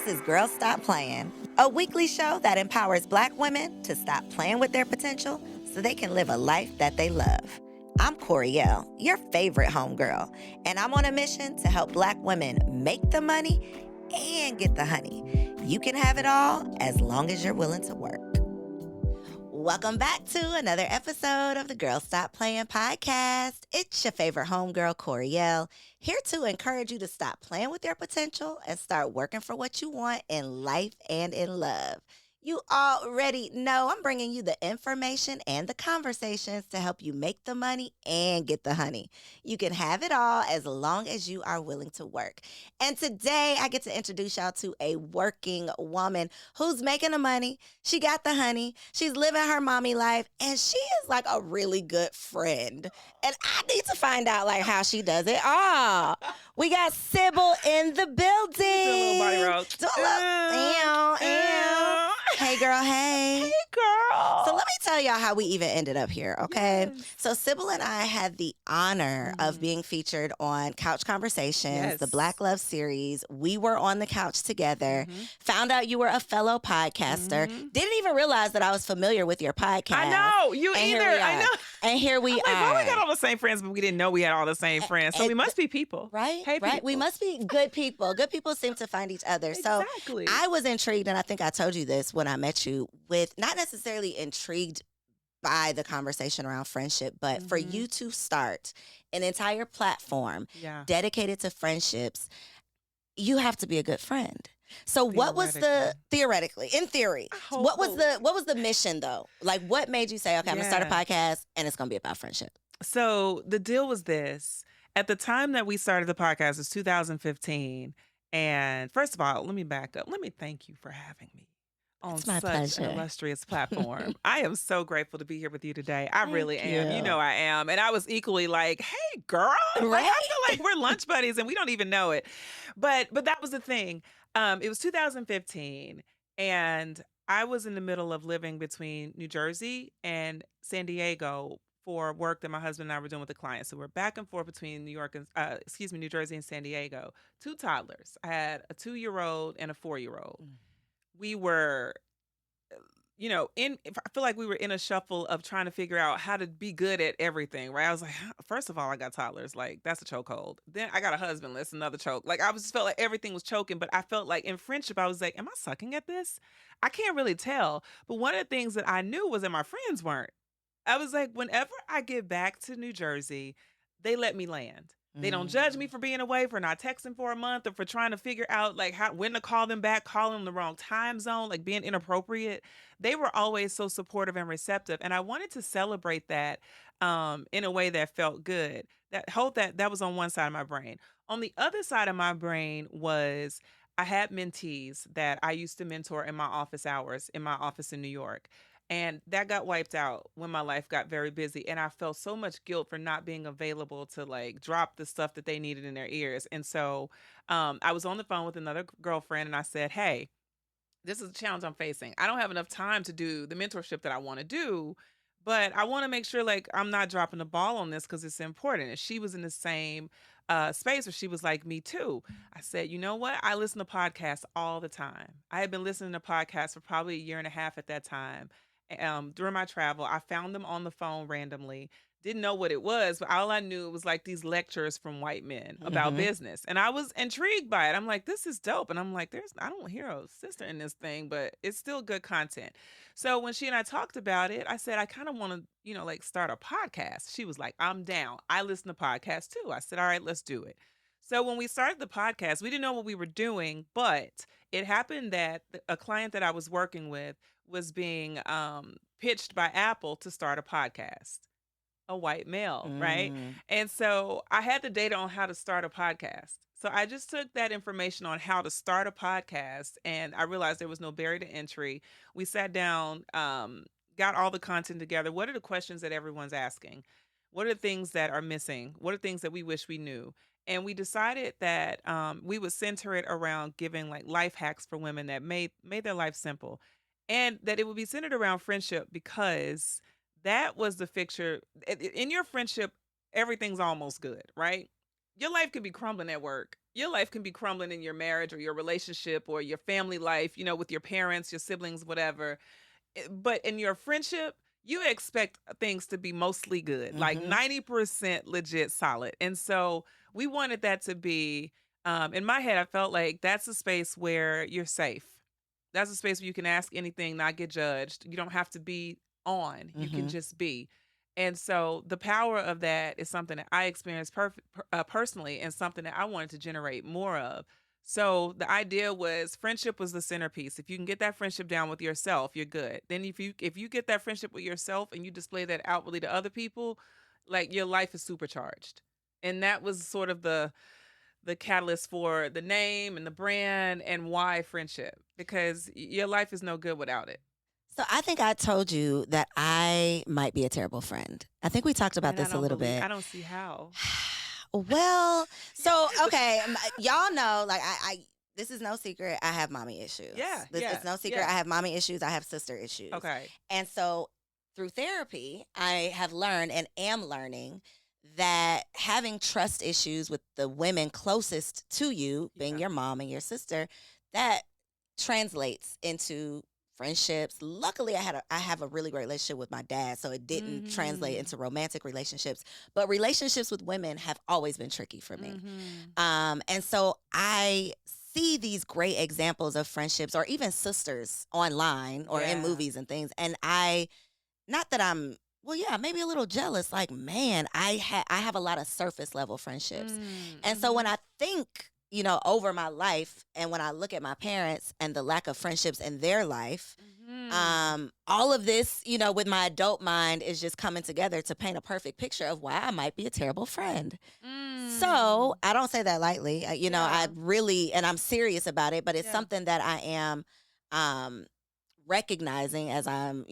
This is Girl Stop Playin, a weekly show that empowers Black women to stop playing with their potential so they can live a life that they love. I'm Coriel, your favorite homegirl, and I'm on a mission to help Black women make the money and get the honey. You can have it all as long as you're willing to work. Welcome back to another episode of the Girl Stop Playin podcast. It's your favorite homegirl, Coriel, here to encourage you to stop playing with your potential and start working for what you want in life and in love. You already know I'm bringing you the information and the conversations to help you make the money and get the honey. You can have it all as long as you are willing to work. And today I get to introduce y'all to a working woman who's making the money. She got the honey. She's living her mommy life, and she is like a really good friend. And I need to find out like how she does it all. We got Sybil in the building. Do a little body roll. Do a little, ew. Hey, girl, hey. Hey, girl. So let me tell y'all how we even ended up here, okay? Yes. So Sybil and I had the honor of being featured on Couch Conversations, the Black Love series. We were on the couch together, found out you were a fellow podcaster, didn't even realize that I was familiar with your podcast. I know. You And either. here we I are. know. And here we I'm like, are. well, we got all the same friends, but we didn't know we had all the same friends. So we must be people. Right? Hey, right. people. We must be good people. Good people seem to find each other. Exactly. So I was intrigued, and I think I told you this when I met you, with not necessarily intrigued by the conversation around friendship, but for you to start an entire platform dedicated to friendships, you have to be a good friend. So what was the theoretically, in theory, what was the mission though? Like what made you say, okay, I'm gonna start a podcast and it's gonna be about friendship? So the deal was this. At the time that we started the podcast, it was 2015. And first of all, let me back up. Let me thank you for having me on It's my such pleasure. an illustrious platform. I am so grateful to be here with you today. I really am. you. You know I am. And I was equally like, hey, girl. Like, Right? I feel like we're lunch buddies and we don't even know it. But that was the thing. It was 2015. And I was in the middle of living between New Jersey and San Diego for work that my husband and I were doing with a client. So we're back and forth between New Jersey and San Diego. 2 toddlers. I had a 2-year-old and a 4-year-old. We were, I feel like we were in a shuffle of trying to figure out how to be good at everything, right? I was like, first of all, I got toddlers. Like, that's a chokehold. Then I got a husband. That's another choke. Like, I just felt like everything was choking, but I felt like in friendship, I was like, am I sucking at this? I can't really tell. But one of the things that I knew was that my friends weren't. I was like, whenever I get back to New Jersey, they let me land. They don't judge me for being away, for not texting for a month, or for trying to figure out like when to call them back, calling them the wrong time zone, like being inappropriate. They were always so supportive and receptive. And I wanted to celebrate that in a way that felt good. That was on one side of my brain. On the other side of my brain was I had mentees that I used to mentor in my office hours in my office in New York. And that got wiped out when my life got very busy. And I felt so much guilt for not being available to like drop the stuff that they needed in their ears. And so I was on the phone with another girlfriend and I said, hey, this is a challenge I'm facing. I don't have enough time to do the mentorship that I want to do, but I want to make sure like I'm not dropping the ball on this because it's important. And she was in the same space where she was like me too. I said, you know what? I listen to podcasts all the time. I had been listening to podcasts for probably a year and a half at that time. During my travel, I found them on the phone randomly. Didn't know what it was, but all I knew was like these lectures from white men about business. And I was intrigued by it. I'm like, this is dope. And I'm like, I don't hear a sister in this thing, but it's still good content. So when she and I talked about it, I said, I kind of want to, like start a podcast. She was like, I'm down. I listen to podcasts too. I said, all right, let's do it. So when we started the podcast, we didn't know what we were doing, but it happened that a client that I was working with was being pitched by Apple to start a podcast, a white male, right? And so I had the data on how to start a podcast. So I just took that information on how to start a podcast and I realized there was no barrier to entry. We sat down, got all the content together. What are the questions that everyone's asking? What are the things that are missing? What are things that we wish we knew? And we decided that we would center it around giving like life hacks for women that made their life simple. And that it would be centered around friendship because that was the fixture. In your friendship, everything's almost good, right? your life can be crumbling at work. Your life can be crumbling in your marriage or your relationship or your family life, with your parents, your siblings, whatever. But in your friendship, you expect things to be mostly good, like Mm-hmm. 90% legit solid. And so we wanted that to be, in my head, I felt like that's a space where you're safe. That's a space where you can ask anything, not get judged. You don't have to be on, you can Mm-hmm. just be. And so the power of that is something that I experienced personally and something that I wanted to generate more of. So the idea was friendship was the centerpiece. If you can get that friendship down with yourself, you're good. Then if you get that friendship with yourself and you display that outwardly to other people, like your life is supercharged. And that was sort of the catalyst for the name and the brand and why friendship, because your life is no good without it. So I think I told you that I might be a terrible friend. I think we talked about And this a little I bit. don't see how. Well, so okay, y'all know, like this is no secret. I have mommy issues. Yeah, It's no secret. yeah. I have mommy issues. I have sister issues. Okay. And so through therapy, I have learned and am learning that having trust issues with the women closest to you, being Yeah. your mom and your sister, that translates into friendships. Luckily, I have a really great relationship with my dad, so it didn't translate into romantic relationships. But relationships with women have always been tricky for me. And so I see these great examples of friendships or even sisters online or in Yeah. movies and things, and not that I'm well, yeah, maybe a little jealous. Like, man, I have a lot of surface level friendships, and so when I think, over my life, and when I look at my parents and the lack of friendships in their life, all of this, with my adult mind is just coming together to paint a perfect picture of why I might be a terrible friend. So I don't say that lightly. I really, and I'm serious about it, but it's Yeah. something that I am recognizing as I'm,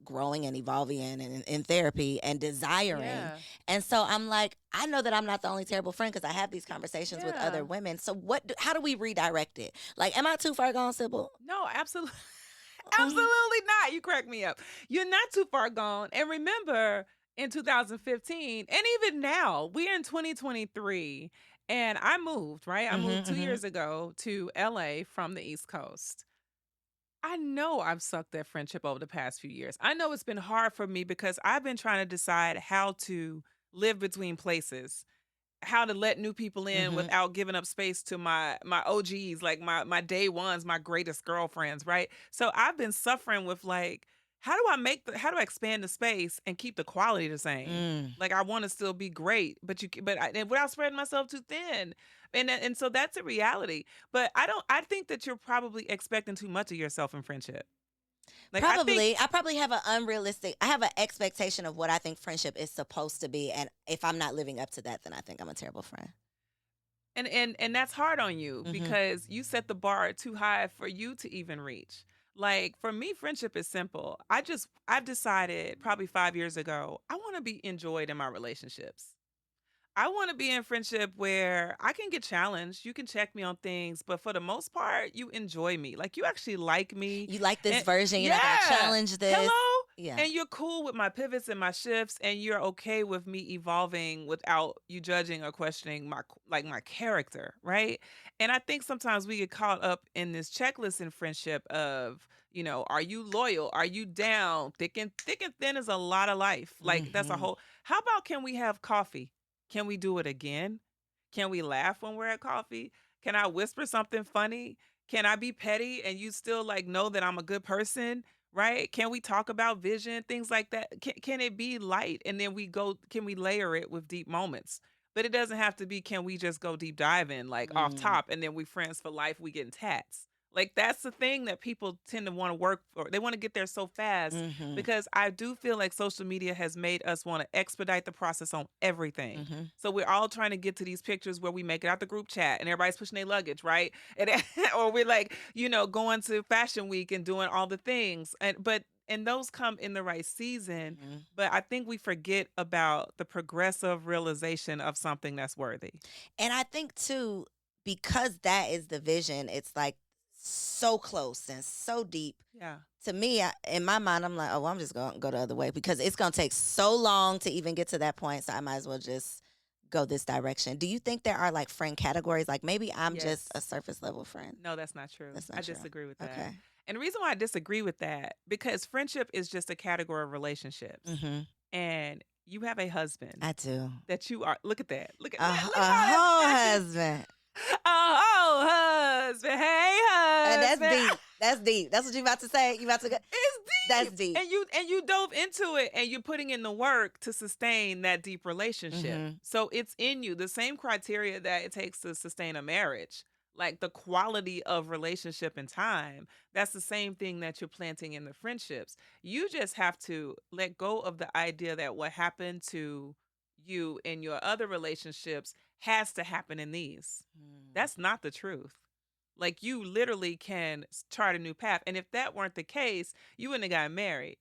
growing and evolving in therapy and desiring. Yeah. And so I'm like, I know that I'm not the only terrible friend because I have these conversations with Yeah. other women. So how do we redirect it? Like, am I too far gone, Sybil? No, absolutely. Absolutely not. You crack me up. You're not too far gone. And remember, in 2015, and even now, we're in 2023, and I moved, right? I moved 2 years ago to LA from the East Coast. I know I've sucked that friendship over the past few years. I know it's been hard for me because I've been trying to decide how to live between places, how to let new people in without giving up space to my OGs, like my day ones, my greatest girlfriends, right? So I've been suffering with like, how do I expand the space and keep the quality the same? Like I want to still be great, and without spreading myself too thin. And so that's a reality. But I think that you're probably expecting too much of yourself in friendship. Like I probably have I have an expectation of what I think friendship is supposed to be. And if I'm not living up to that, then I think I'm a terrible friend. And that's hard on you because you set the bar too high for you to even reach. Like for me, friendship is simple. I've decided probably 5 years ago, I want to be enjoyed in my relationships. I want to be in friendship where I can get challenged. You can check me on things, but for the most part, you enjoy me. Like you actually like me. You like this And version, you're not going to challenge this. hello. Yeah. And you're cool with my pivots and my shifts, and you're okay with me evolving without you judging or questioning my character, right? And I think sometimes we get caught up in this checklist in friendship of, are you loyal? Are you down? Thick and thin is a lot of life. Like that's a whole. How about can we have coffee? Can we do it again? Can we laugh when we're at coffee? Can I whisper something funny? Can I be petty and you still like know that I'm a good person? Right? Can we talk about vision, things like that? Can it be light and then can we layer it with deep moments? But it doesn't have to be, can we just go deep diving like off top and then we friends for life, we getting tats. Like that's the thing that people tend to want to work for. They want to get there so fast because I do feel like social media has made us want to expedite the process on everything. So we're all trying to get to these pictures where we make it out the group chat and everybody's pushing their luggage, right? And or we're like, going to fashion week and doing all the things. And those come in the right season, but I think we forget about the progressive realization of something that's worthy. And I think too, because that is the vision, it's like so close and so deep. Yeah. To me, in my mind, I'm like, oh, well, I'm just going to go the other way because it's going to take so long to even get to that point. So I might as well just go this direction. Do you think there are like friend categories? Like maybe I'm just a Yes. surface level friend. No, that's not true. That's I not true. disagree with that. Okay. And the reason why I disagree with that, because friendship is just a category of relationships. Mm-hmm. And you have a husband I do. that you are. Look at that. Look at A look whole how that's husband. a whole husband. Hey, That's husband. deep. That's deep. That's what you about to say. You about to go. It's deep. That's deep. And you dove into it, and you're putting in the work to sustain that deep relationship. Mhm. So it's in you. The same criteria that it takes to sustain a marriage, like the quality of relationship and time, that's the same thing that you're planting in the friendships. You just have to let go of the idea that what happened to you in your other relationships has to happen in these. That's not the truth. Like you literally can chart a new path. And if that weren't the case, you wouldn't have gotten married.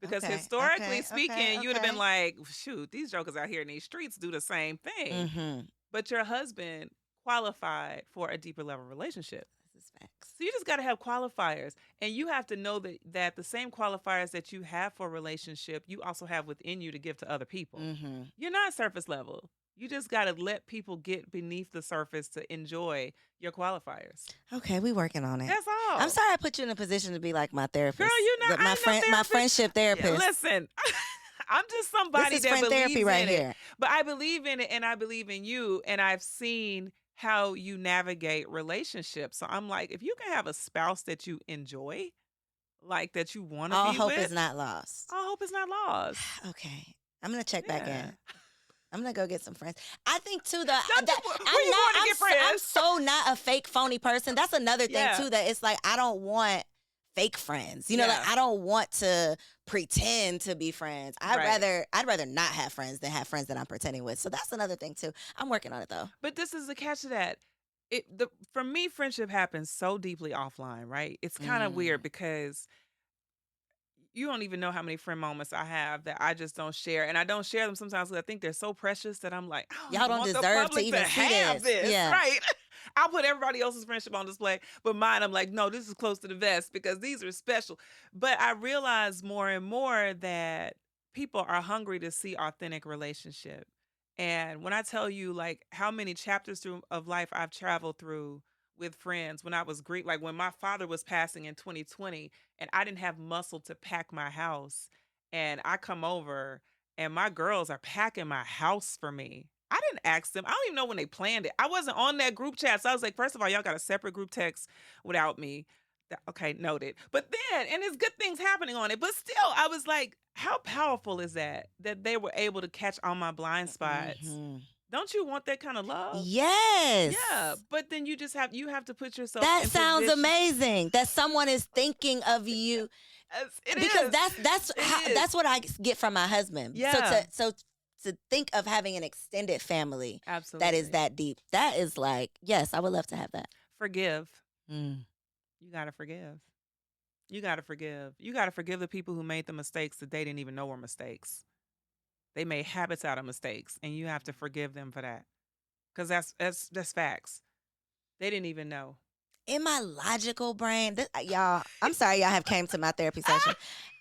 Because Okay, historically okay, speaking, you would have okay. been like, shoot, these jokers out here in these streets do the same thing. Mm-hmm. But your husband qualified for a deeper level relationship. This is facts. So you just got to have qualifiers. And you have to know that the same qualifiers that you have for a relationship, you also have within you to give to other people. Mm-hmm. You're not surface level. You just got to let people get beneath the surface to enjoy your qualifiers. Okay, we working on it. That's all. I'm sorry I put you in a position to be like my therapist. Girl, you're not. My I'm friend, no my therapist. friendship therapist. Yeah, listen, I'm just somebody This is that friend believes therapy right in here. it. But I believe in it, and I believe in you, and I've seen how you navigate relationships. So I'm like, if you can have a spouse that you enjoy, like that you want to All be hope with, is not lost. all hope is not lost. Okay, I'm gonna check back Yeah. in. I'm gonna go get some friends. I think too Where you going to get I'm friends? so not a fake phony person. That's another thing Yeah. too, that it's like I don't want fake friends. You know, like Yeah. I don't want to pretend to be friends. I'd Right. rather not have friends than have friends that I'm pretending with. So that's another thing too. I'm working on it though. But this is the catch to that. For me, friendship happens so deeply offline, right? It's kind of weird because you don't even know how many friend moments I have that I just don't share. And I don't share them sometimes because I think they're so precious that I'm like, I don't Y'all even don't want the deserve to public even see have this. Yeah. right? I'll put everybody else's friendship on display, but mine, I'm like, no, this is close to the vest because these are special. But I realize more and more that people are hungry to see authentic relationship. And when I tell you like how many chapters of life I've traveled through with friends when I was Greek, like when my father was passing in 2020 and I didn't have muscle to pack my house. And I come over and my girls are packing my house for me. I didn't ask them. I don't even know when they planned it. I wasn't on that group chat. So I was like, first of all, y'all got a separate group text without me. Okay, noted. But then, and there's good things happening on it. But still, I was like, how powerful is that they were able to catch all my blind spots? Mhm. Don't you want that kind of love? Yes. Yeah, but then you have to put yourself That in sounds position. amazing. That someone is thinking of you. Because that's what I get from my husband. Yeah. So to think of having an extended family Absolutely. that is that deep, that is like, yes, I would love to have that. Forgive. Mm. You got to forgive. You got to forgive. You got to forgive the people who made the mistakes that they didn't even know were mistakes. They made habits out of mistakes, and you have to forgive them for that. Because that's facts. They didn't even know. In my logical brain, y'all, I'm sorry y'all have came to my therapy session.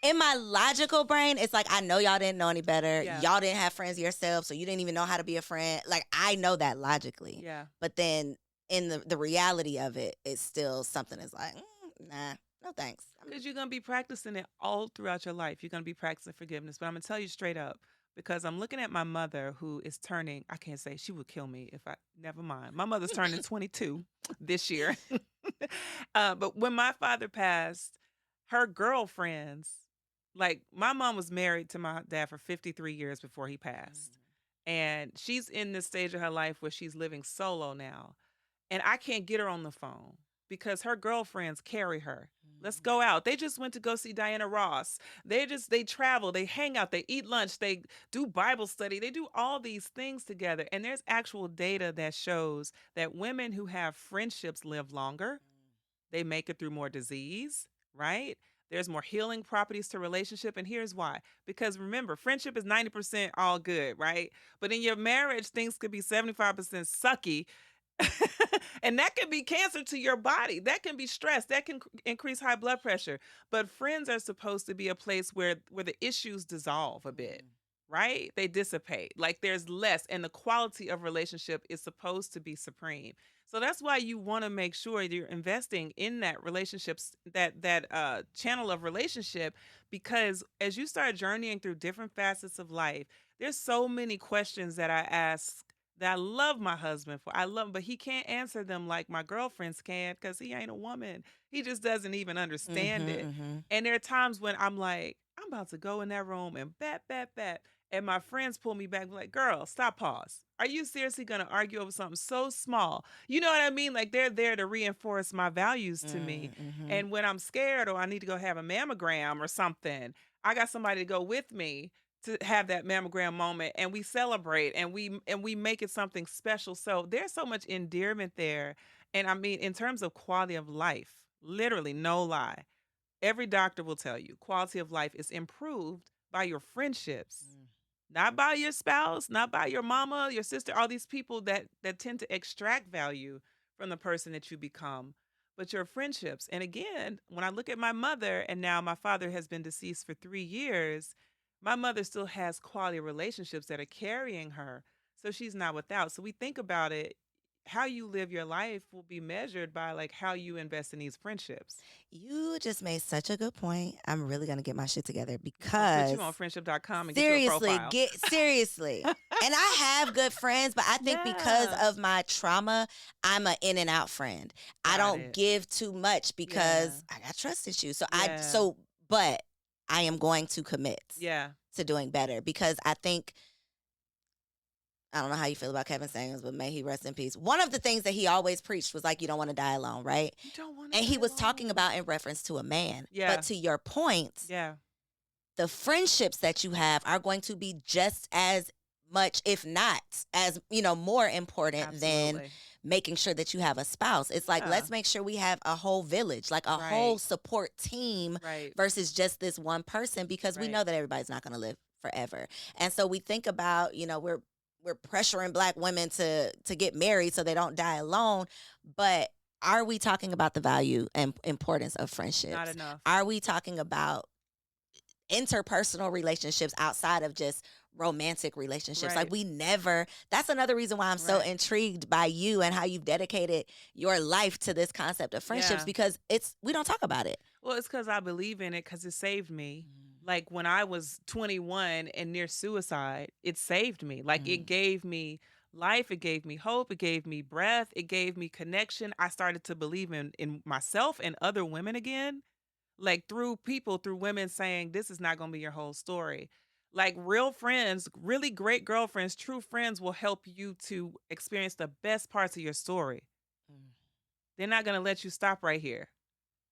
In my logical brain, it's like I know y'all didn't know any better. Yeah. Y'all didn't have friends yourself, so you didn't even know how to be a friend. Like I know that logically. Yeah. But then in the reality of it, it's still something that's like, nah, no thanks. Because you're going to be practicing it all throughout your life. You're going to be practicing forgiveness. But I'm going to tell you straight up, because I'm looking at my mother who is turning, I can't say, she would kill me if never mind. My mother's turning 22 this year. But when my father passed, her girlfriends, like my mom was married to my dad for 53 years before he passed. And she's in this stage of her life where she's living solo now. And I can't get her on the phone because her girlfriends carry her. Let's go out. They just went to go see Diana Ross. They travel, they hang out, they eat lunch, they do Bible study, they do all these things together. And there's actual data that shows that women who have friendships live longer. They make it through more disease, right? There's more healing properties to relationship. And here's why. Because remember, friendship is 90% all good, right? But in your marriage, things could be 75% sucky. And that can be cancer to your body. That can be stress. That can increase high blood pressure. But friends are supposed to be a place where the issues dissolve a bit. right? They dissipate. Like there's less, and the quality of relationship is supposed to be supreme. So that's why you want to make sure that you're investing in that relationships, that channel of relationship, because as you start journeying through different facets of life, there's so many questions that I ask that I love my husband for. I love him, but he can't answer them like my girlfriends can because he ain't a woman. He just doesn't even understand it. Mm-hmm. And there are times when I'm like, I'm about to go in that room and bat. And my friends pull me back, like, girl, stop, pause. Are you seriously going to argue over something so small? You know what I mean? Like, they're there to reinforce my values to me. Mm-hmm. And when I'm scared or I need to go have a mammogram or something, I got somebody to go with me to have that mammogram moment, and we celebrate and we make it something special. So there's so much endearment there. And I mean, in terms of quality of life, literally, no lie, every doctor will tell you quality of life is improved by your friendships, not by your spouse, not by your mama, your sister, all these people that tend to extract value from the person that you become, but your friendships. And again, when I look at my mother, and now my father has been deceased for 3 years, my mother still has quality relationships that are carrying her. So she's not without. So we think about it, how you live your life will be measured by like how you invest in these friendships. You just made such a good point. I'm really gonna get my shit together I'll put because you on friendship.com and get you a seriously, profile. seriously. And I have good friends, but I think because Yeah. of my trauma, I'm an in and out friend. I Got don't it. give too much Yeah. because I got trust issues. Yeah. But I am going to commit Yeah. to doing better because I think I don't know how you feel about Kevin Samuels, but may he rest in peace. One of the things that he always preached was like, you don't want to die alone, right? You don't want to And he die was talking alone. about in reference to a man. Yeah. But to your point, Yeah. the friendships that you have are going to be just as much, if not as, more important than Absolutely. making sure that you have a spouse. It's like, Yeah. let's make sure we have a whole village, like a whole Right. support team Right. versus just this one person, because we Right. know that everybody's not going to live forever. And so we think about, we're pressuring black women to get married so they don't die alone, but are we talking about the value and importance of Not friendships? enough. Are we talking about interpersonal relationships outside of just romantic relationships? Like, Right. we never, that's another reason why I'm so Right. intrigued by you and how you've dedicated your life to this concept of friendships, Yeah. because we don't talk about it. Well, it's because I believe in it because it saved me. Like when I was 21 and near suicide, it saved me. Like it gave me life, it gave me hope, it gave me breath, it gave me connection. I started to believe in myself and other women again, like through women saying, this is not going to be your whole story. Like real friends, really great girlfriends, true friends will help you to experience the best parts of your story. Mm. They're not going to let you stop right here.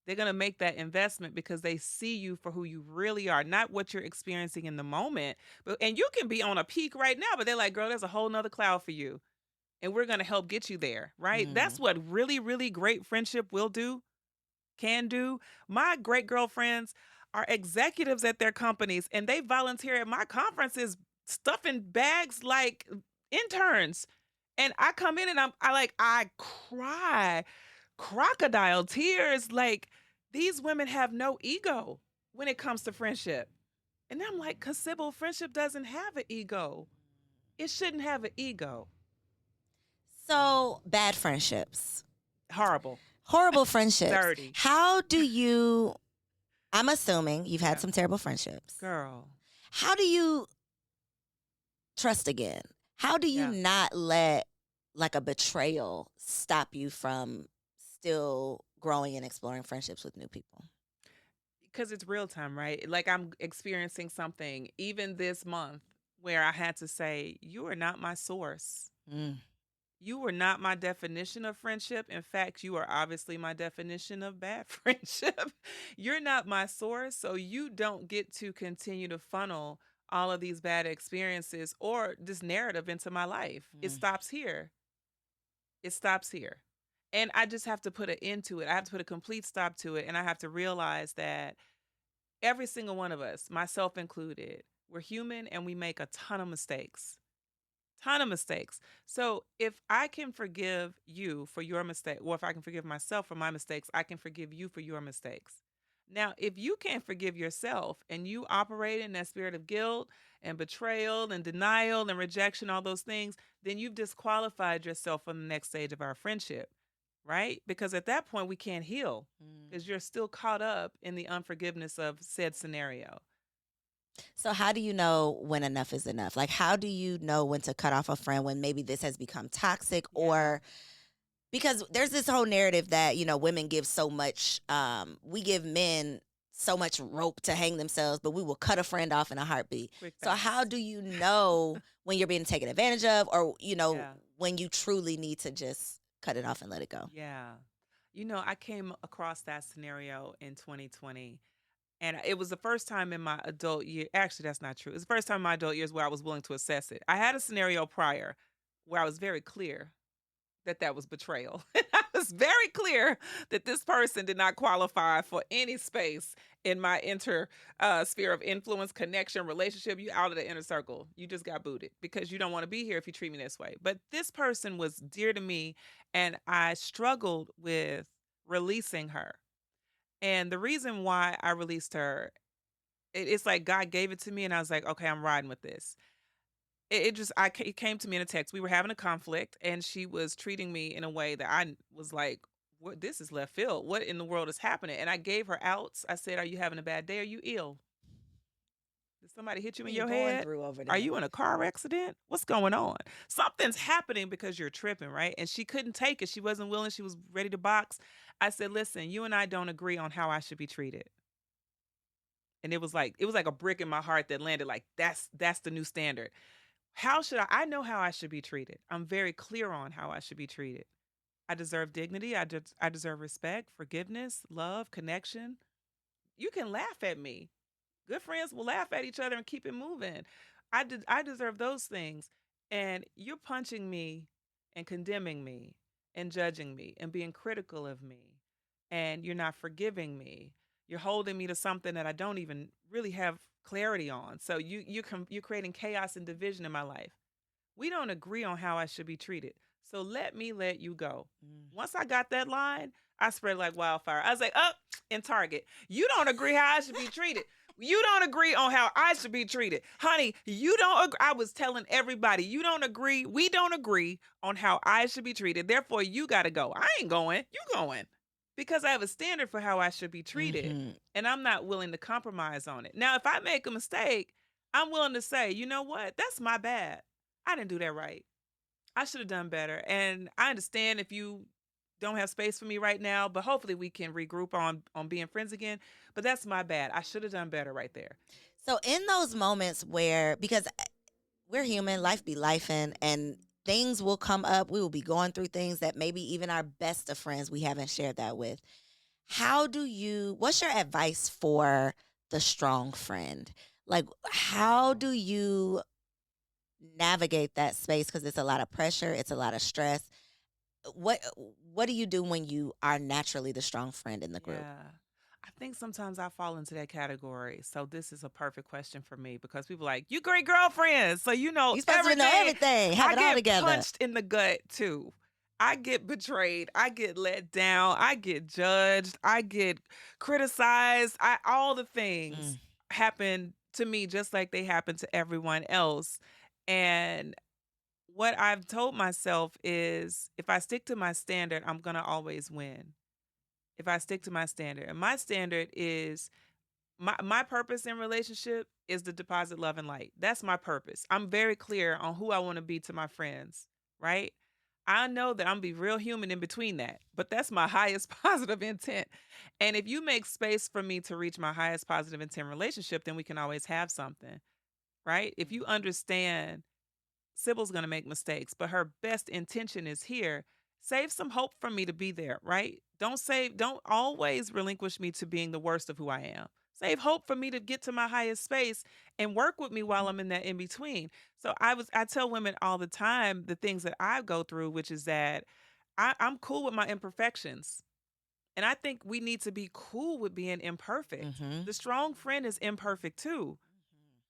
They're going to make that investment because they see you for who you really are, not what you're experiencing in the moment. But and you can be on a peak right now, but they're like, girl, there's a whole nother cloud for you. And we're going to help get you there, right? That's Mm. what really, really great friendship will do, can do. My great girlfriends are executives at their companies and they volunteer at my conferences stuffing bags like interns. And I come in and I cry crocodile tears. Like these women have no ego when it comes to friendship. And I'm like, because Sybil, friendship doesn't have an ego. It shouldn't have an ego. So, bad friendships, Horrible. horrible friendships. Dirty. How do you, I'm assuming you've had Yeah. some terrible friendships. Girl. How do you trust again? How do you Yeah. not let like a betrayal stop you from still growing and exploring friendships with new people? Because it's real time, right? Like I'm experiencing something even this month where I had to say, you are not my source. Mm. You were not my definition of friendship. In fact, you are obviously my definition of bad friendship. You're not my source, so you don't get to continue to funnel all of these bad experiences or this narrative into my life. It Mm. stops here. It stops here. And I just have to put an end to it. I have to put a complete stop to it. And I have to realize that every single one of us, myself included, we're human and we make a ton of mistakes. Ton of mistakes. So if I can forgive you for your mistake, or if I can forgive myself for my mistakes, I can forgive you for your mistakes. Now, if you can't forgive yourself and you operate in that spirit of guilt and betrayal and denial and rejection, all those things, then you've disqualified yourself from the next stage of our friendship, right? Because at that point, we can't heal because you're still caught up in the unforgiveness of said scenario. So how do you know when enough is enough? Like, how do you know when to cut off a friend when maybe this has become toxic? Yeah. Or because there's this whole narrative that, women give so much, we give men so much rope to hang themselves, but we will cut a friend off in a heartbeat. Quick, So how fast. do you know when you're being taken advantage of, or, Yeah. when you truly need to just cut it off and let it go? Yeah. I came across that scenario in 2020. And it was the first time in my adult year. Actually, that's not true. It's the first time in my adult years where I was willing to assess it. I had a scenario prior where I was very clear that that was betrayal. I was very clear that this person did not qualify for any space in my sphere of influence, connection, relationship. You out of the inner circle. You just got booted because you don't want to be here if you treat me this way. But this person was dear to me, and I struggled with releasing her. And the reason why I released her, it's like God gave it to me, and I was like, okay, I'm riding with this. It came to me in a text. We were having a conflict, and she was treating me in a way that I was like, "What? This is left field. What in the world is happening?" And I gave her outs. I said, "Are you having a bad day? Are you ill? Did somebody hit you What in are you your going head? through over Are there? you in a car accident? What's going on? Something's happening because you're tripping, right?" And she couldn't take it. She wasn't willing. She was ready to box. I said, "Listen, you and I don't agree on how I should be treated." And it was like a brick in my heart that landed like that's the new standard. How should I know how I should be treated. I'm very clear on how I should be treated. I deserve dignity. I deserve respect, forgiveness, love, connection. You can laugh at me. Good friends will laugh at each other and keep it moving. I deserve those things. And you're punching me and condemning me and judging me and being critical of me. And you're not forgiving me. You're holding me to something that I don't even really have clarity on. So you're creating chaos and division in my life. We don't agree on how I should be treated. So let me let you go. Once I got that line, I spread like wildfire. I was like, up in Target. You don't agree how I should be treated. You don't agree on how I should be treated. Honey, you don't agree. I was telling everybody, you don't agree. We don't agree on how I should be treated. Therefore, you got to go. I ain't going. You going. Because I have a standard for how I should be treated. And I'm not willing to compromise on it. Now, if I make a mistake, I'm willing to say, you know what? That's my bad. I didn't do that right. I should have done better. And I understand if you don't have space for me right now, but hopefully we can regroup on being friends again. But that's my bad. I should have done better right there. So in those moments where, because we're human, life be lifing, and things will come up. We will be going through things that maybe even our best of friends we haven't shared that with. What's your advice for the strong friend? Like, how do you navigate that space? Because it's a lot of pressure, it's a lot of stress. What what do you do when you are naturally the strong friend in the group? Yeah. I think sometimes I fall into that category. So this is a perfect question for me because people are like, you great girlfriends. So you know You're supposed to know everything, have I it all get together. punched in the gut too. I get betrayed. I get let down. I get judged. I get criticized. All the things happen to me just like they happen to everyone else. And what I've told myself is if I stick to my standard, I'm going to always win. If I stick to my standard. And my standard is my purpose in relationship is to deposit love and light. That's my purpose. I'm very clear on who I want to be to my friends, right? I know that I'm be real human in between that, but that's my highest positive intent. And if you make space for me to reach my highest positive intent relationship, then we can always have something, right? If you understand Sybil's going to make mistakes, but her best intention is here. Save some hope for me to be there, right? Don't always relinquish me to being the worst of who I am. Save hope for me to get to my highest space and work with me while I'm in that in between. So I tell women all the time the things that I go through, which is that I'm cool with my imperfections. And I think we need to be cool with being imperfect. The strong friend is imperfect too.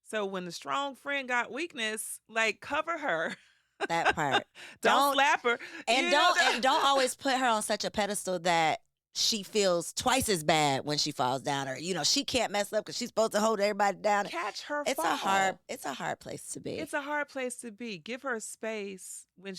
So when the strong friend got weakness, like cover her. That part. Don't slap her. And don't always put her on such a pedestal that she feels twice as bad when she falls down, or she can't mess up because she's supposed to hold everybody down. Catch her It's fall. a hard place to be. It's a hard place to be. Give her space. When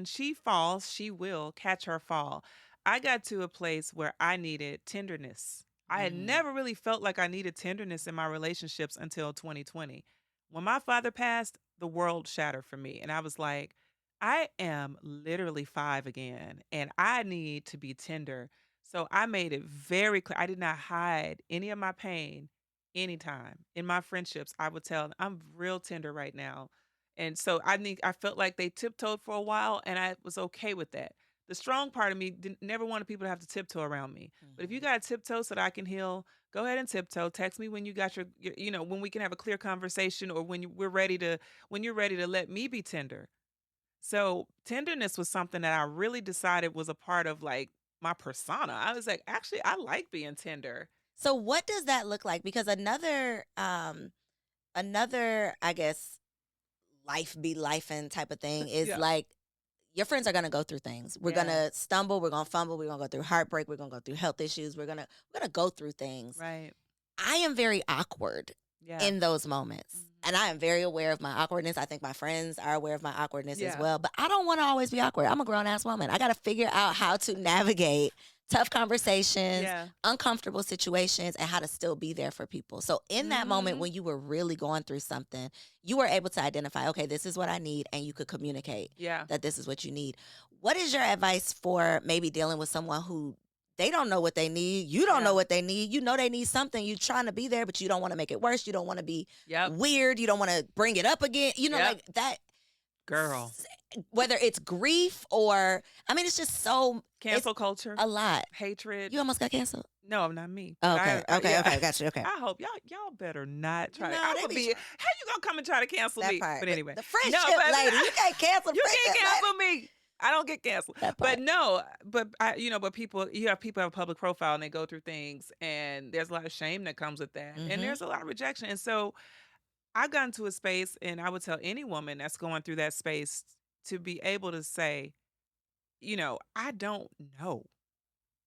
she falls, she will catch her fall. I got to a place where I needed tenderness. I had never really felt like I needed tenderness in my relationships until 2020. When my father passed, the world shattered for me, and I was like, I am literally 5 again, and I need to be tender. So I made it very clear. I did not hide any of my pain anytime. In my friendships, I would tell them, I'm real tender right now. And so I felt like they tiptoed for a while, and I was okay with that. The strong part of me never wanted people to have to tiptoe around me. But if you got to tiptoe so that I can heal, go ahead and tiptoe. Text me when you got when we can have a clear conversation, or when you're ready to let me be tender. So tenderness was something that I really decided was a part of like my persona. I was like, actually, I like being tender. So what does that look like? Because another I guess life be life and type of thing is Yeah. like your friends are gonna go through things. We're gonna Yes. stumble, we're gonna fumble, we're gonna go through heartbreak, we're gonna go through health issues, we're gonna go through things. Right. I am very awkward Yeah. in those moments. Mhm. And I am very aware of my awkwardness. I think my friends are aware of my awkwardness as Yeah. well. But I don't want to always be awkward. I'm a grown ass woman. I got to figure out how to navigate tough conversations, Yeah. uncomfortable situations, and how to still be there for people. So, in that moment Mhm. when you were really going through something, you were able to identify, okay, this is what I need, and you could communicate Yeah. that this is what you need. What is your advice for maybe dealing with someone who they don't know what they need? You don't Yeah. know what they need. You know they need something. You're trying to be there, but you don't want to make it worse. You don't want to be Yep. weird. You don't want to bring it up again. Yep. Like that. Girl. Whether it's grief or, I mean, it's just so, Cancel it's culture. a lot. Hatred. You almost got canceled. No, not me. Oh, But okay. Okay. yeah. Okay. Got you. Okay. I hope y'all better not try. No, I'm they gonna be be. How you gonna come and try to cancel that me? part. But anyway, The no, friendship but lady. You can't cancel the you can't friendship cancel lady. me. I don't get canceled. That But part. no, but but people, people have a public profile and they go through things, and there's a lot of shame that comes with that, and Mm-hmm. there's a lot of rejection. And so I've gotten to a space, and I would tell any woman that's going through that space to be able to say, I don't know.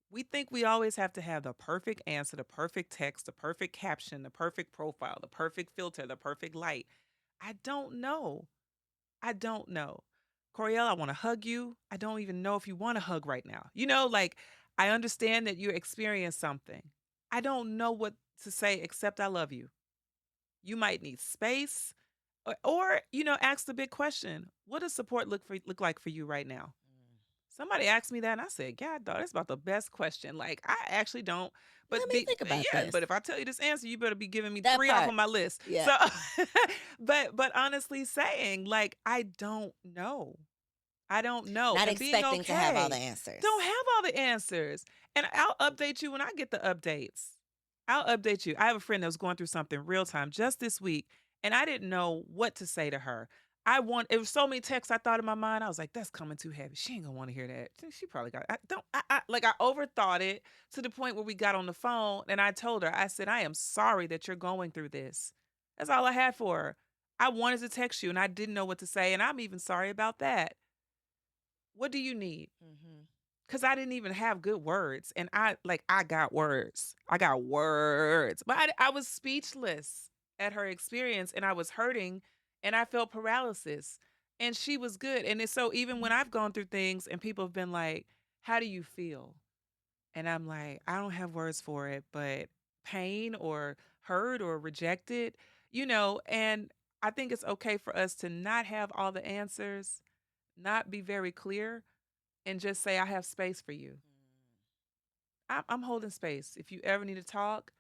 We think we always have to have the perfect answer, the perfect text, the perfect caption, the perfect profile, the perfect filter, the perfect light. I don't know. I don't know. Coriel, I want to hug you. I don't even know if you want to hug right now. Like I understand that you're experiencing something. I don't know what to say except I love you. You might need space, or ask the big question. What does support look like for you right now? Somebody asked me that, and I said, "God, dog, that's about the best question." Like, I actually don't, Let me think about yeah. this. But if I tell you this answer, you better be giving me That 3 off part. of my list. Yeah. So, but honestly, saying like, I don't know, I don't know, Not and being expecting to have all the okay. answers. Don't have all the answers, and I'll update you when I get the updates. I'll update you. I have a friend that was going through something real time just this week, and I didn't know what to say to her. It was so many texts I thought in my mind. I was like, that's coming too heavy. She ain't gonna want to hear that. She probably got, I don't, like, I overthought it to the point where we got on the phone, and I told her, I said, I am sorry that you're going through this. That's all I had for her. I wanted to text you and I didn't know what to say. And I'm even sorry about that. What do you need? Mm-hmm. Because I didn't even have good words. And I got words. I got words. But I was speechless at her experience, and I was hurting, and I felt paralysis. And she was good. And it's so even when I've gone through things and people have been like, how do you feel? And I'm like, I don't have words for it, but pain or hurt or rejected, and I think it's okay for us to not have all the answers, not be very clear, and just say, I have space for you. I'm holding space. If you ever need to talk,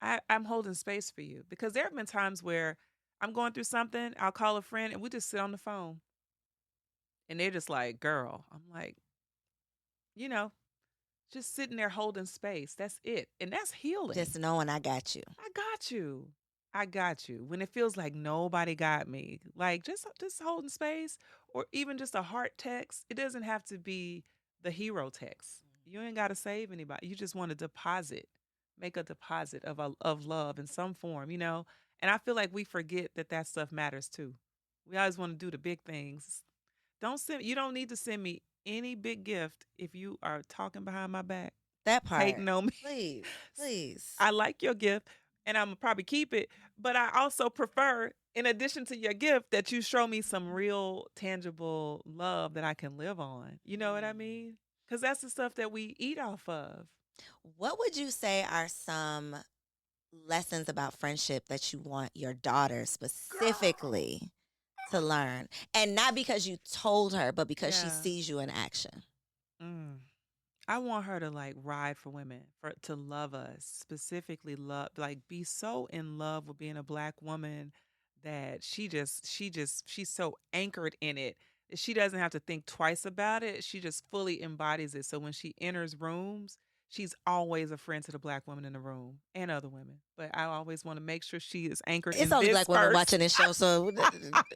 I'm holding space for you. Because there have been times where I'm going through something, I'll call a friend and we just sit on the phone. And they're just like, girl. I'm like, you know, just sitting there holding space. That's it. And that's healing. Just knowing I got you. I got you. I got you. When it feels like nobody got me, like just holding space, or even just a heart text. It doesn't have to be the hero text. You ain't got to save anybody. You just want to deposit, make a deposit of love in some form. And I feel like we forget that stuff matters too. We always want to do the big things. Don't send. You don't need to send me any big gift if you are talking behind my back. That part. hating on me. Please, please. I like your gift and I'm gonna probably keep it, but I also prefer, in addition to your gift, that you show me some real tangible love that I can live on. You know what I mean? Because that's the stuff that we eat off of. What would you say are some lessons about friendship that you want your daughter specifically to learn? And not because you told her, but because she Yeah. sees you in action. Mm. I want her to like ride for women, for to love us, specifically love, like be so in love with being a black woman that she's so anchored in it that she doesn't have to think twice about it. She just fully embodies it. So when she enters rooms, she's always a friend to the black woman in the room and other women. But I always want to make sure she is anchored It's in only this black women first. watching this show, so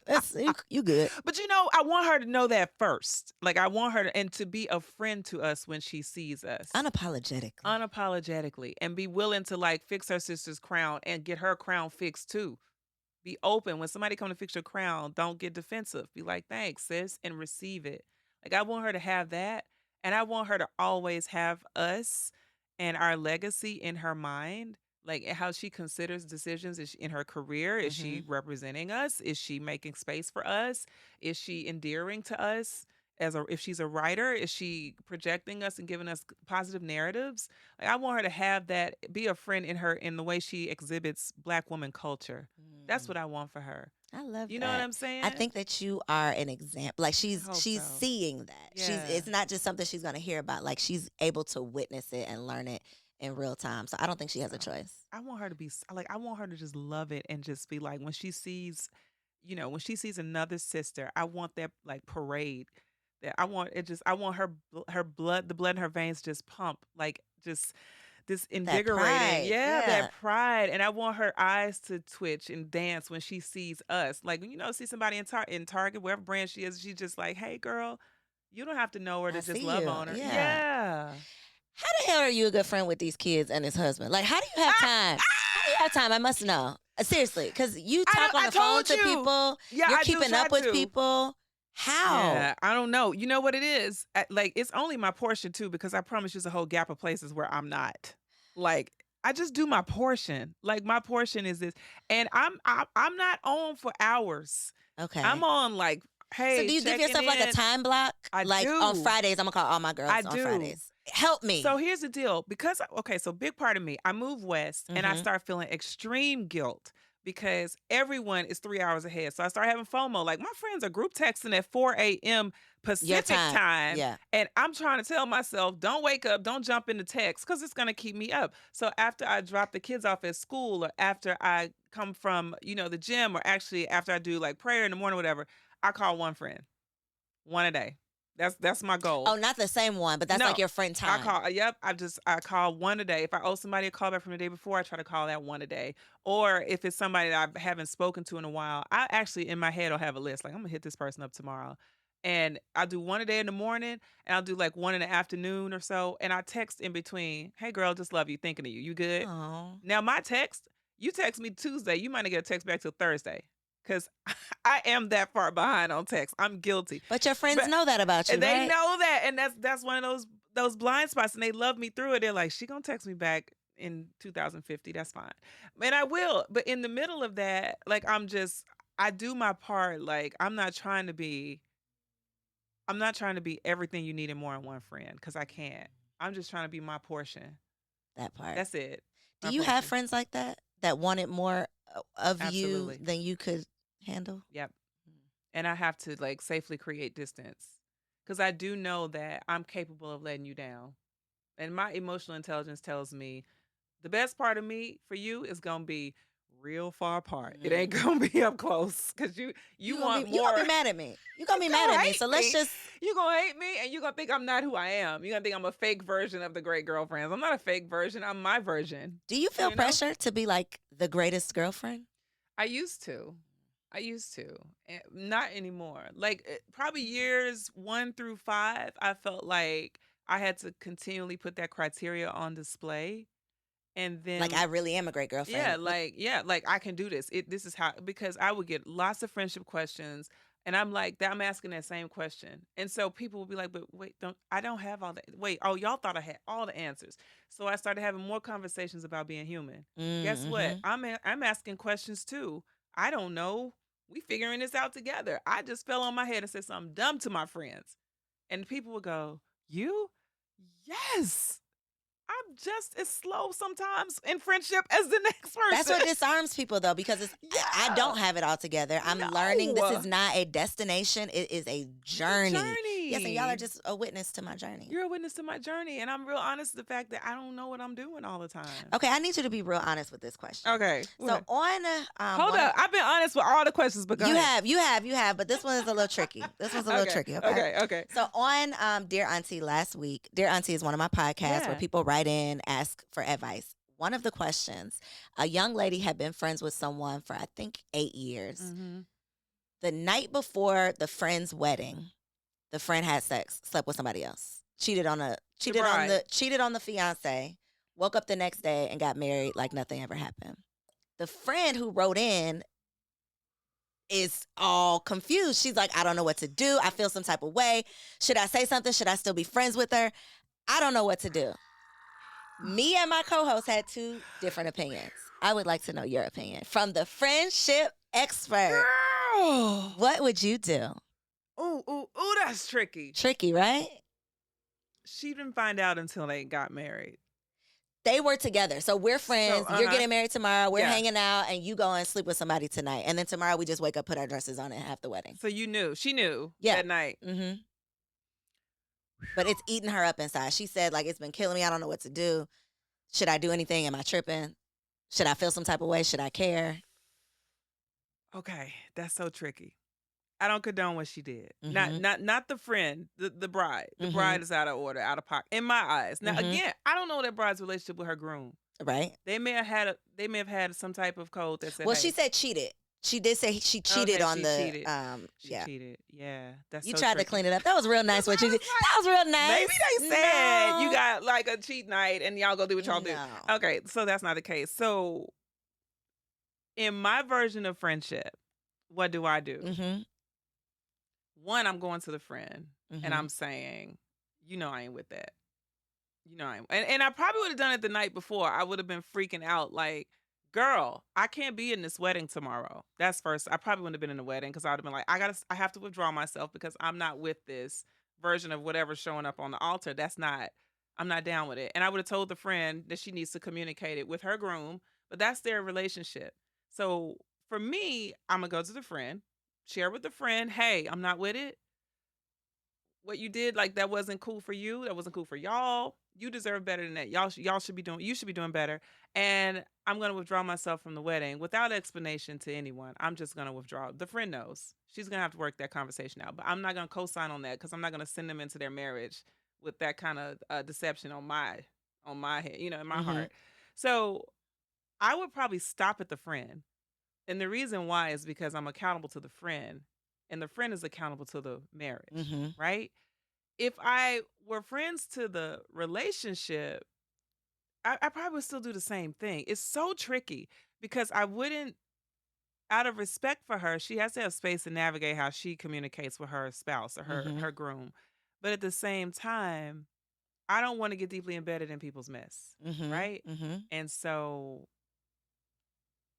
that's, you good. But you know, I want her to know that first. Like I want her to, and to be a friend to us when she sees us. Unapologetically. And be willing to like fix her sister's crown and get her crown fixed too. Be open. When somebody come to fix your crown, don't get defensive. Be like, thanks, sis, and receive it. Like I want her to have that. And I want her to always have us and our legacy in her mind. Like how she considers decisions in her career. Is she representing us? Is she making space for us? Is she endearing to us? If she's a writer, is she projecting us and giving us positive narratives? Like I want her to have that, be a friend in the way she exhibits black woman culture. That's what I want for her. I love that. You know what I'm saying? I think that you are an example. Like she's so. seeing that. Yeah. It's not just something she's going to hear about. Like she's able to witness it and learn it in real time. So I don't think she has a choice. I want her to be like, I want her to just love it and just be like, when she sees, when she sees another sister, I want that like parade. That I want her blood, the blood in her veins just pump, like just this invigorating, pride, yeah. that pride. And I want her eyes to twitch and dance when she sees us. Like see somebody in Target, wherever brand she is, she's just like, hey girl, you don't have to know her to just love on her. Yeah. How the hell are you a good friend with these kids and his husband? Like, how do you have time? How do you have time? I must know. Seriously, because you talk on the phone to people. Yeah, you're I do keeping try up with to. people. How? Yeah, I don't know. You know what it is? Like, it's only my portion too, because I promise there's a whole gap of places where I'm not. Like, I just do my portion. Like, my portion is this, and I'm not on for hours. Okay. I'm on like, hey. So do you give yourself like a time block? I like do. On Fridays, I'm gonna call all my girls on Fridays. Help me. So here's the deal. Because so big part of me, I move west and I start feeling extreme guilt because everyone is 3 hours ahead. So I start having FOMO. Like my friends are group texting at 4 a.m. Pacific time. Yeah. And I'm trying to tell myself, don't wake up, don't jump into text because it's going to keep me up. So after I drop the kids off at school or after I come from, the gym or actually after I do like prayer in the morning, whatever, I call one friend, one a day. That's my goal. Oh, not the same one, but that's like your friend time. I call one a day. If I owe somebody a call back from the day before, I try to call that one a day. Or if it's somebody that I haven't spoken to in a while, I actually in my head will have a list. Like I'm gonna hit this person up tomorrow. And I'll do one a day in the morning and I'll do like one in the afternoon or so. And I text in between, hey girl, just love you, thinking of you. You good? Aww. Now my text, you text me Tuesday, you might not get a text back till Thursday. Because I am that far behind on text. I'm guilty. But your friends know that about you, They right? know that. And that's one of those blind spots. And they love me through it. They're like, she going to text me back in 2050. That's fine. And I will. But in the middle of that, like, I do my part. Like, I'm not trying to be everything you need and more in one friend. Because I can't. I'm just trying to be my portion. That part. That's it. Do you have friends like that? That wanted more of Absolutely. you than you could handle? Yep. And I have to like safely create distance because I do know that I'm capable of letting you down. And my emotional intelligence tells me the best part of me for you is going to be real far apart. It ain't going to be up close because you want more. You're going to be mad at me. You're going to be mad at me. So let's just. You're going to hate me and you're going to think I'm not who I am. You're going to think I'm a fake version of the great girlfriends. I'm not a fake version. I'm my version. Do you feel pressure to be like the greatest girlfriend? I used to. Not anymore. Like probably years 1 through 5, I felt like I had to continually put that criteria on display. And then like I really am a great girlfriend. Like I can do this. This is how, because I would get lots of friendship questions. And I'm like, I'm asking that same question. And so people will be like, but wait, I don't have all that. Wait, oh, y'all thought I had all the answers. So I started having more conversations about being human. Guess what? Mm-hmm. I'm asking questions too. I don't know. We figuring this out together. I just fell on my head and said something dumb to my friends. And people would go, you? Yes. I'm just as slow sometimes in friendship as the next person. That's what disarms people, though, because I don't have it all together. I'm learning. This is not a destination. It is a journey. Yes, and y'all are just a witness to my journey. You're a witness to my journey, and I'm real honest with the fact that I don't know what I'm doing all the time. Okay, I need you to be real honest with this question. Okay. So on hold up, I've been honest with all the questions, but go ahead. You have, but this one is a little tricky. This one's a little tricky. Okay. So on Dear Auntie last week, Dear Auntie is one of my podcasts where people write in, ask for advice. One of the questions, a young lady had been friends with someone for I think 8 years. Mm-hmm. The night before the friend's wedding, the friend had sex, slept with somebody else, cheated on the fiance, woke up the next day and got married like nothing ever happened. The friend who wrote in is all confused. She's like, I don't know what to do. I feel some type of way. Should I say something? Should I still be friends with her? I don't know what to do. Me and my co-host had 2 different opinions. I would like to know your opinion from the friendship expert. Girl. What would you do? Ooh, that's tricky. Tricky, right? She didn't find out until they got married. They were together. So we're friends. So, You're getting married tomorrow. We're Yeah. hanging out, and you go and sleep with somebody tonight. And then tomorrow we just wake up, put our dresses on, and have the wedding. So you knew. She knew Yeah. that night. Mm-hmm. But it's eating her up inside. She said, like, it's been killing me. I don't know what to do. Should I do anything? Am I tripping? Should I feel some type of way? Should I care? Okay, that's so tricky. I don't condone what she did. Mhm. Not the friend, the bride. The Mhm. bride is out of order, out of pocket in my eyes. Now Mhm. again, I don't know that bride's relationship with her groom. Right? They may have had some type of code that said. Well, hey, she said cheated. She did say she cheated okay, on she the cheated. She yeah. cheated. Yeah, that's You so tried to tricky. clean it up. That was real nice what you did. That was real nice. Maybe they said No. you got like a cheat night and y'all go do what y'all do. No. Okay, so that's not the case. So in my version of friendship, what do I do? Mm-hmm. One, I'm going to the friend Mhm. and I'm saying, you know, I ain't with that. You know, and I probably would have done it the night before. I would have been freaking out like, girl, I can't be in this wedding tomorrow. That's first. I probably wouldn't have been in the wedding because I would have been like, I have to withdraw myself because I'm not with this version of whatever's showing up on the altar. I'm not down with it. And I would have told the friend that she needs to communicate it with her groom, but that's their relationship. So for me, I'm gonna go to the friend, share with the friend, hey, I'm not with it. What you did, like that wasn't cool for you. That wasn't cool for y'all. You deserve better than that. Y'all should be doing. You should be doing better. And I'm gonna withdraw myself from the wedding without explanation to anyone. I'm just gonna withdraw. The friend knows. She's gonna have to work that conversation out. But I'm not gonna co-sign on that because I'm not gonna send them into their marriage with that kind of deception on my head, in my Mhm. heart. So I would probably stop at the friend. And the reason why is because I'm accountable to the friend, and the friend is accountable to the marriage, Mm-hmm. right? If I were friends to the relationship, I probably would still do the same thing. It's so tricky because I wouldn't, out of respect for her, she has to have space to navigate how she communicates with her spouse or Mhm. her groom. But at the same time, I don't want to get deeply embedded in people's mess, Mm-hmm. right? Mm-hmm. And so,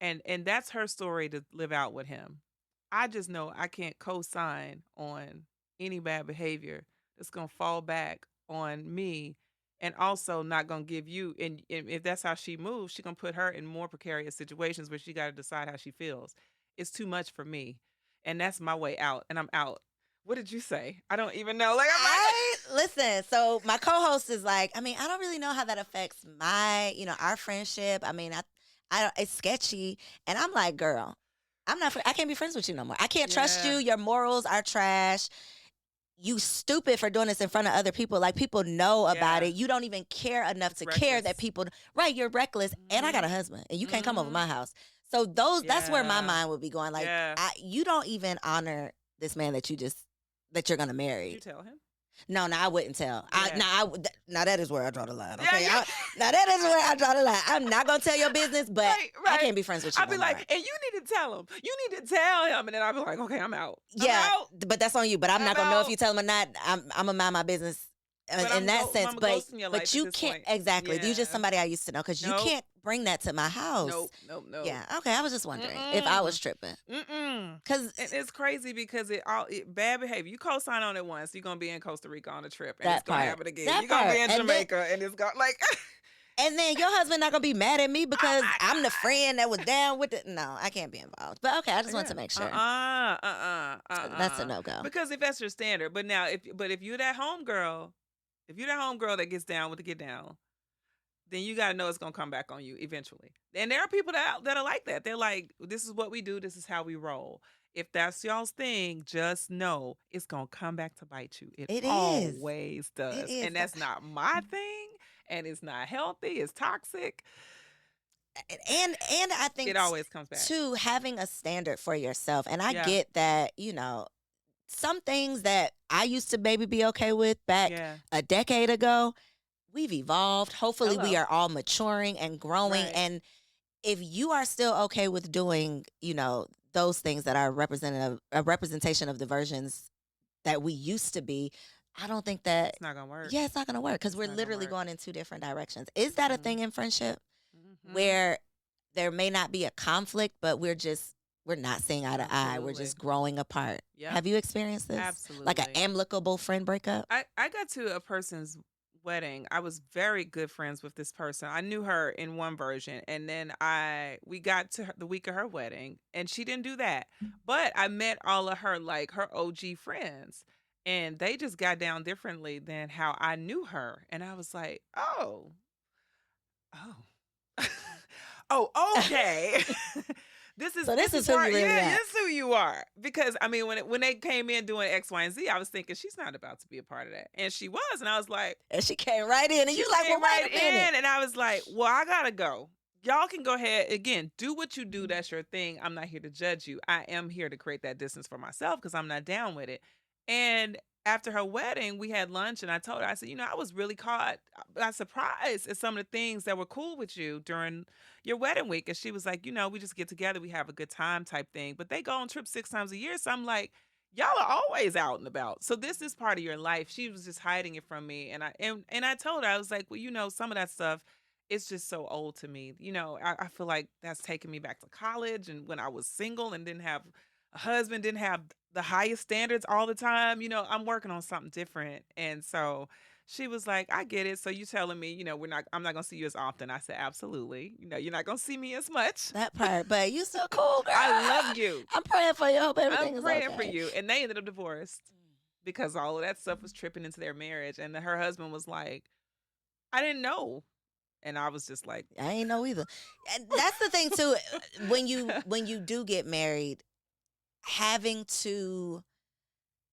and that's her story to live out with him. I just know I can't co-sign on any bad behavior that's gonna fall back on me, and also not gonna give you. And if that's how she moves, she gonna put her in more precarious situations where she got to decide how she feels. It's too much for me, and that's my way out. And I'm out. What did you say? I don't even know. Like Listen, so my co-host is like, I mean, I don't really know how that affects my, our friendship. I mean, it's sketchy. And I'm like, girl, I can't be friends with you no more. I can't trust you. Your morals are trash. You stupid for doing this in front of other people. Like, people know about it. You don't even care enough to care that people, right, you're reckless. And I got a husband and you can't come over my house. So that's where my mind would be going. Like, you don't even honor this man that you're going to marry. Did you tell him? No, I wouldn't tell. Yeah. Now that is where I draw the line. Yeah, Okay, yeah. now that is where I draw the line. I'm not gonna tell your business, but Right, I right. can't be friends with you I'd no be more. like, and you need to tell him. You need to tell him. And then I'd be like, okay, I'm out. Yeah, I'm out. but that's on you. But I'm not I'm gonna know if you out. tell him or not. I'm gonna mind my business in that sense. I'm a But ghost in your life at you this can't point. exactly. You just Yeah. somebody I used to know because you Nope. can't bring that to my house. Nope. Yeah. Okay. I was just wondering if I was tripping. Because And it's crazy because bad behavior. You co-sign on it once, you're gonna be in Costa Rica on a trip, and it's that gonna part. happen again. That You're gonna be part. in Jamaica, and it's gonna like. And then your husband not gonna be mad at me because my I'm the God. friend that was down with it. No, I can't be involved. But okay, I just want to make sure. That's a no-go. Because if that's your standard, but now if you're that homegirl, that gets down with the get down, then you gotta know it's gonna come back on you eventually. And there are people that are like that. They're like, this is what we do, this is how we roll. If that's y'all's thing, just know it's gonna come back to bite you. It It is. always does. It is. And that's not my thing, and it's not healthy, it's toxic. And I think It always comes back. too, having a standard for yourself. And I Yeah. get that, some things that I used to maybe be okay with back Yeah. a decade ago, we've evolved. Hopefully we Hello. are all maturing and growing. Right. And if you are still okay with doing, those things that are a representation of the versions that we used to be, I don't think that It's not gonna work. yeah, it's not gonna work because we're not gonna literally work. going in two different directions. Is that a thing in friendship Mhm. where there may not be a conflict, but we're not seeing eye to eye. We're just Absolutely. growing apart. Yep. Have you experienced this? Like an Absolutely. amicable friend breakup? I got to a person's wedding. I was very good friends with this person. I knew her in one version, and then we got to the week of her wedding, and she didn't do that. But I met all of her her OG friends, and they just got down differently than how I knew her. And I was like, oh, oh, okay. This is So this is who who you really are. this is who you are. Because I mean, when they came in doing X, Y, and Z, I was thinking she's not about to be a part of that, and she was, and I was like, And she came right in, and she you like, well, came wait right a minute. in, and I was like, well, I gotta go. Y'all can go ahead again, do what you do. That's your thing. I'm not here to judge you. I am here to create that distance for myself because I'm not down with it. And after her wedding, we had lunch, and I told her, I said, I was really caught by surprise at some of the things that were cool with you during your wedding week. And she was like, we just get together, we have a good time type thing. But they go on trips 6 times a year. So I'm like, y'all are always out and about. So this is part of your life. She was just hiding it from me. And I told her, I was like, well, some of that stuff, it's just so old to me. I feel like that's taking me back to college and when I was single and didn't have a husband, didn't have the highest standards all the time. I'm working on something different. And so she was like, I get it. So you telling me, I'm not gonna see you as often. I said, absolutely. You're not gonna see me as much. That part, but you so cool, girl. I love you. I'm praying for you. Hope everything I'm is praying okay. for you. And they ended up divorced because all of that stuff was tripping into their marriage. And her husband was like, I didn't know. And I was just like, I ain't know either. And that's the thing too. When you do get married, having to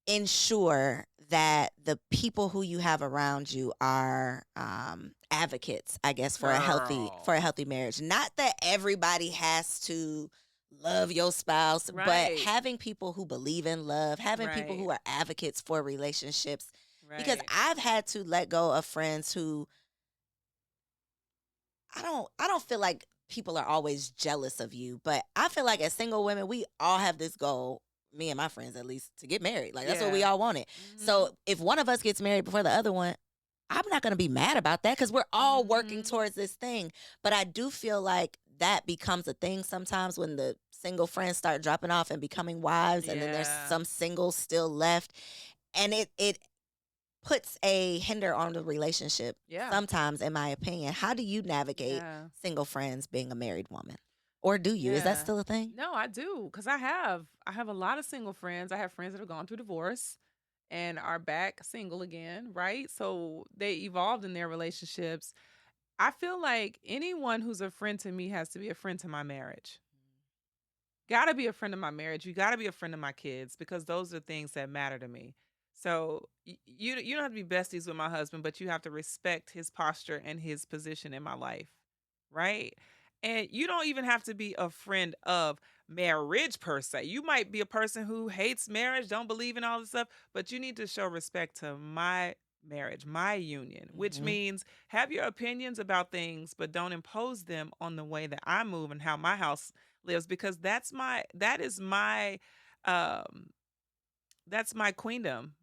ensure that the people who you have around you are advocates, I guess, for a healthy marriage. Not that everybody has to love your spouse, but Right. having people who believe in love, having people Right. who are advocates for relationships. Because right. I've had to let go of friends who I don't feel like people are always jealous of you, but I feel like as single women, we all have this goal, me and my friends at least, to get married. Like that's what we Yeah. all wanted. Mhm. So if one of us gets married before the other one, I'm not going to be mad about that because we're all working Mhm. towards this thing. But I do feel like that becomes a thing sometimes when the single friends start dropping off and becoming wives, and then there's Yeah. some singles still left, and it puts a hinder on the relationship Yeah. sometimes, in my opinion. How do you navigate Yeah. single friends being a married woman? Or do you? Is that Yeah. still a thing? No, I do, because I have a lot of single friends. I have friends that have gone through divorce and are back single again, right? So they evolved in their relationships. I feel like anyone who's a friend to me has to be a friend to my marriage. Gotta be a friend of my marriage. You gotta be a friend of my kids because those are things that matter to me. So you don't have to be besties with my husband, but you have to respect his posture and his position in my life, right? And you don't even have to be a friend of marriage per se. You might be a person who hates marriage, don't believe in all this stuff, but you need to show respect to my marriage, my union, which Mhm. means have your opinions about things, but don't impose them on the way that I move and how my house lives, because um that's my queendom,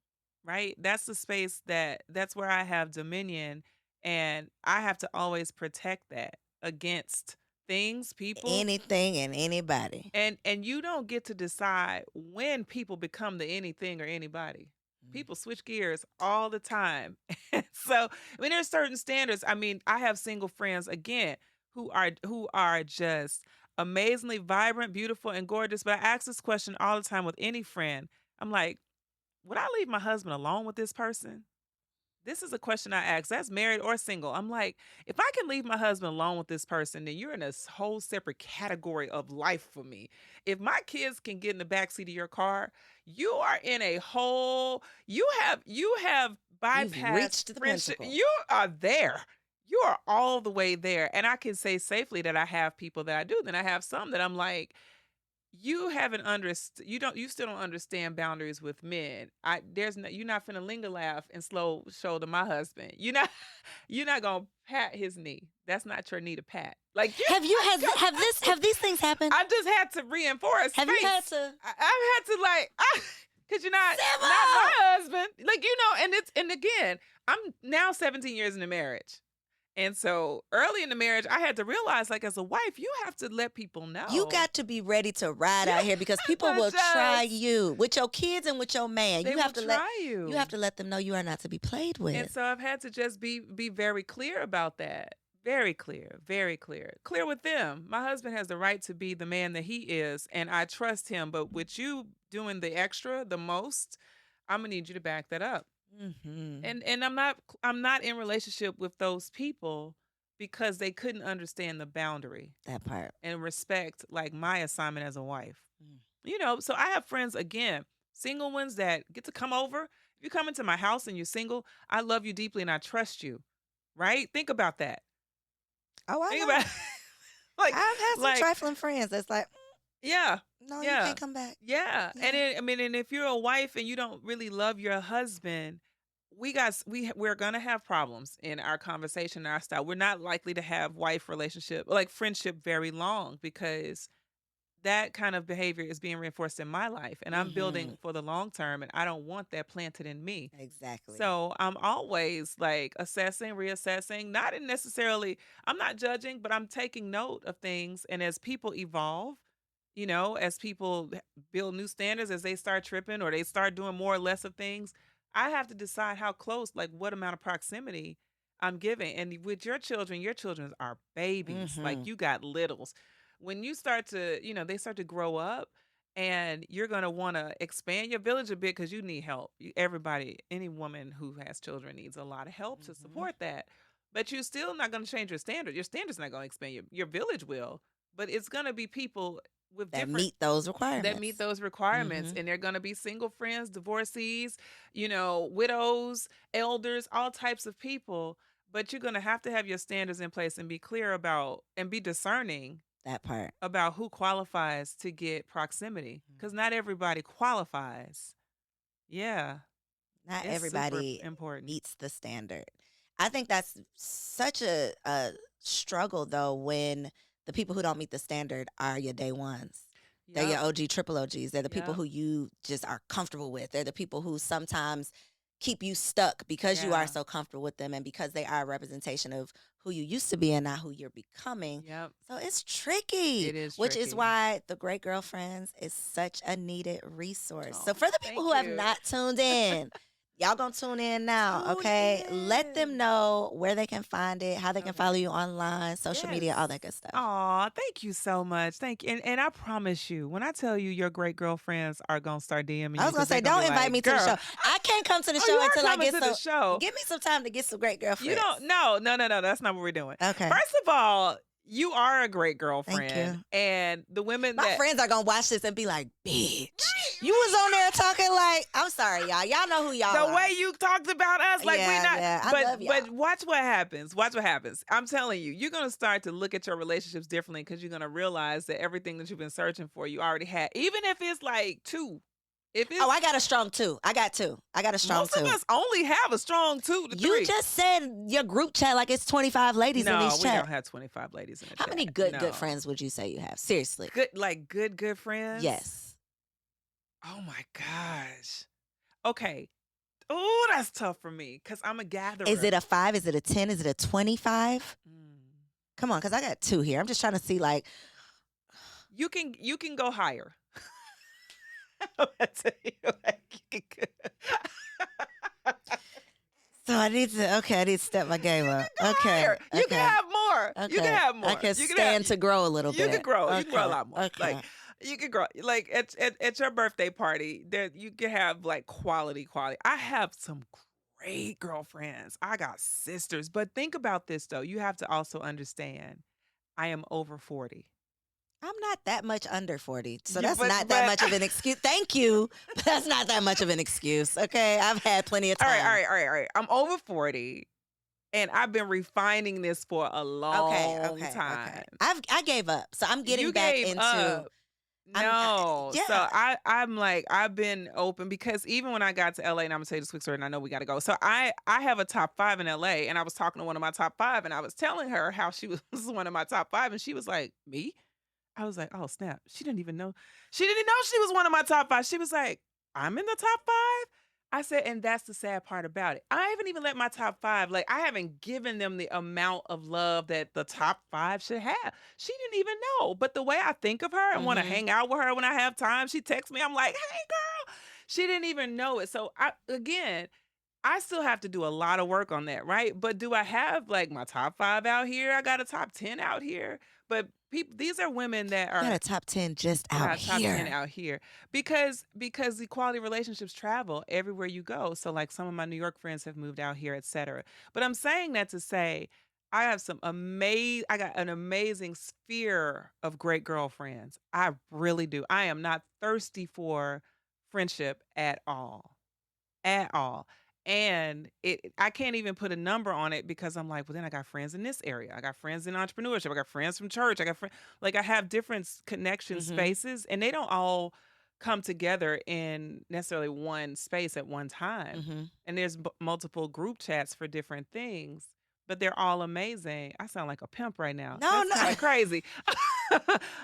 right? That's the space that's where I have dominion, and I have to always protect that against things, people, Anything and anybody. and you don't get to decide when people become the anything or anybody. Mm. People switch gears all the time. So, I mean, there's certain standards. I mean, I have single friends again who are just amazingly vibrant, beautiful, and gorgeous. But I ask this question all the time with any friend. I'm like, would I leave my husband alone with this person? This is a question I ask. That's married or single. I'm like, if I can leave my husband alone with this person, then you're in a whole separate category of life for me. If my kids can get in the backseat of your car, you are in a whole. You have You've bypassed reached the friendship. pinnacle. You are there. You are all the way there, and I can say safely that I have people that I do. Then I have some that I'm like, you haven't you still don't understand boundaries with men. You're not finna linger laugh and slow shoulder my husband. You're not gonna pat his knee. That's not your knee to pat. Like you Have these things happened? I just had to reinforce Have you had space. to I've had to like cause you're not Sybil? my husband. Like, and again, I'm now 17 years in a marriage. And so early in the marriage, I had to realize, like, as a wife, you have to let people know. You got to be ready to ride You out here because people have to will try just- you with your kids and with your man. They You have will to try you. you have to let them know you are not to be played with. And so I've had to just be very clear about that. Very clear, very clear. Clear with them. My husband has the right to be the man that he is, and I trust him. But with you doing the extra, the most, I'm gonna need you to back that up. Mhm. And I'm not in relationship with those people because they couldn't understand the boundary That part. and respect like my assignment as a wife. Mm. So I have friends again, single ones that get to come over. If you come into my house and you're single, I love you deeply and I trust you. Right? Think about that. Oh, I Think know. about like I've had some like trifling friends that's like, yeah. no, you Yeah. can't come back. Yeah. Yeah. And and if you're a wife and you don't really love your husband, we're gonna have problems in our conversation, our style. We're not likely to have wife relationship, like friendship, very long because that kind of behavior is being reinforced in my life, and I'm building Mhm. for the long term, and I don't want that planted in me. Exactly. So I'm always like assessing, reassessing, not in necessarily, I'm not judging, but I'm taking note of things. And as people evolve, as people build new standards, as they start tripping or they start doing more or less of things, I have to decide how close, like what amount of proximity I'm giving. And with your children are babies, like Mhm. you got littles. When you start to, they start to grow up and you're going to want to expand your village a bit because you need help. Everybody, any woman who has children needs a lot of help to Mhm. support that. But you're still not going to change your standard. Your standard's not going to expand. Your village will, but it's going to be people with That different meet those that meet requirements. those requirements. Mhm. And they're going to be single friends, divorcees, widows, elders, all types of people. But you're going to have your standards in place and be clear about and be discerning That part. about who qualifies to get proximity because not everybody qualifies. Yeah, Not it's super everybody important. meets the standard. I think that's such a struggle though when the people who don't meet the standard are your day ones. They're your Yep. OG, triple OGs. They're the people Yep. who you just are comfortable with. They're the people who sometimes keep you stuck because you are Yeah. so comfortable with them and because they are a representation of who you used to be and not who you're becoming. Yep. So it's tricky, It is which is tricky. why the Great Girlfriends is such a needed resource. So Oh, for the people thank who have you. not tuned in, y'all gonna tune in now, Tune okay? Let them in. know where they can find it, how they can Okay. follow you online, social media, all Yes. that good stuff. Aw, thank you so much. Thank you. And I promise you, when I tell you your great girlfriends are gonna start DMing you, I was gonna 'cause they're say, gonna don't be invite like, me to the girl, show. I can't come to the oh, show you are until I coming get to the show. Give me some time to get some great girlfriends. No, that's not what we're doing. Okay. First of all, you are a great Thank girlfriend. you. And the women My that friends are gonna watch this and be like, bitch. You was on there talking like, I'm sorry, y'all. Y'all know who y'all are. The way you talked about us, like we're not. Yeah, I love y'all. But watch what happens. Watch what happens. I'm telling you, you're gonna start to look at your relationships differently because you're gonna realize that everything that you've been searching for, you already had. Even if it's like 2. If it's, I got a strong 2. I got 2. I got a strong 2. Most of us only have a strong 2 to 3. You just said your group chat like it's 25 ladies in these chats. No, we don't have 25 ladies in the chat. How many good friends would you say you have? Seriously. Good friends? Yes. Oh my gosh. Okay. Oh, that's tough for me because I'm a gatherer. Is it a 5? Is it a 10? Is it a 25? Come on, because I got 2 here. I'm just trying to see like. You can go higher. I tell you, So I need to step my game up. Okay. You can have more. Okay. You can have more. I can stand to grow a little bit. You can grow. Okay. You can grow a lot more. Okay. Like you can grow. Like at your birthday party, there you can have like quality. I have some great girlfriends. I got sisters. But think about this though. You have to also understand I am over 40. I'm not that much under 40, so that's not that much of an excuse. Thank you. But that's not that much of an excuse, okay? I've had plenty of time. All right. I'm over 40, and I've been refining this for a long time. Okay. I gave up, so I'm getting back into. So I'm like, I've been open because even when I got to LA, and I'm gonna tell you this quick story, and I know we gotta go. So I have a top 5 in LA, and I was talking to one of my top 5, and I was telling her how she was one of my top 5, and she was like, me? I was like, oh, snap. She didn't even know. She didn't know she was one of my top 5. She was like, I'm in the top 5? I said, and that's the sad part about it. I haven't even let my top 5, like, I haven't given them the amount of love that the top 5 should have. She didn't even know. But the way I think of her and want to hang out with her when I have time, she texts me, I'm like, hey, girl. She didn't even know it. So, I still have to do a lot of work on that, right? But do I have like my top 5 out here? I got a top 10 out here. But these are women that are. I got a top 10 just out top here. 10 out here because the quality relationships travel everywhere you go. So like some of my New York friends have moved out here, etc. But I'm saying that to say I have I got an amazing sphere of great girlfriends. I really do. I am not thirsty for friendship at all. At all. And I can't even put a number on it because I'm like, well, then I got friends in this area. I got friends in entrepreneurship. I got friends from church. I got friends, like I have different connection spaces, and they don't all come together in necessarily one space at one time. And there's multiple group chats for different things, but they're all amazing. I sound like a pimp right now. That's kind of crazy.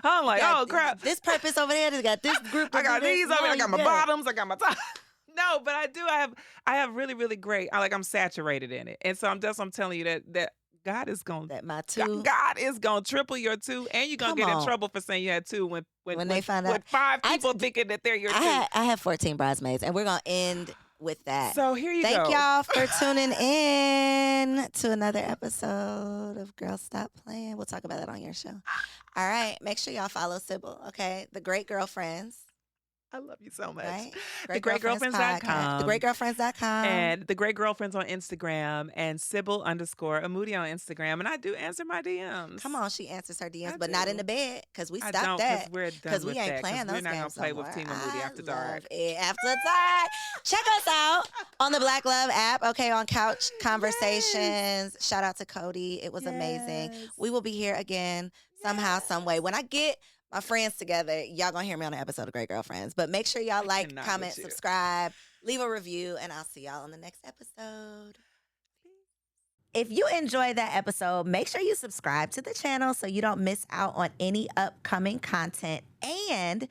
I'm like, oh crap. This purpose over there has got this group. I got these over here. I got my bottoms. I got my top. No, but I do. I have really, really great. I'm saturated in it, and so I'm telling you that God is going that my 2. God is going to triple your 2, and you're going to get in trouble for saying you had 2 when they find out. 5 people thinking that they're your 2. I have 14 bridesmaids, and we're gonna end with that. So here you go. Thank y'all for tuning in to another episode of Girl Stop Playin. We'll talk about that on your show. All right, make sure y'all follow Sybil. Okay, the Great Girlfriends. I love you so much. Right? TheGreatGirlfriends.com. TheGreatGirlfriends.com. And The Great Girlfriends on Instagram and Sybil_Amuti on Instagram. And I do answer my DMs. Come on, she answers her DMs, but not in the bed because we stopped that. Because we're done because we ain't playing those games. We're not going to play no with Team Amuti after dark. After dark. Check us out on the Black Love app, okay, on Couch Conversations. Yes. Shout out to Cody. It was amazing. We will be here again somehow, some way. When I get my friends together, y'all gonna hear me on an episode of Great Girlfriends. But make sure y'all like, comment, subscribe, leave a review, and I'll see y'all on the next episode. If you enjoyed that episode, make sure you subscribe to the channel so you don't miss out on any upcoming content. And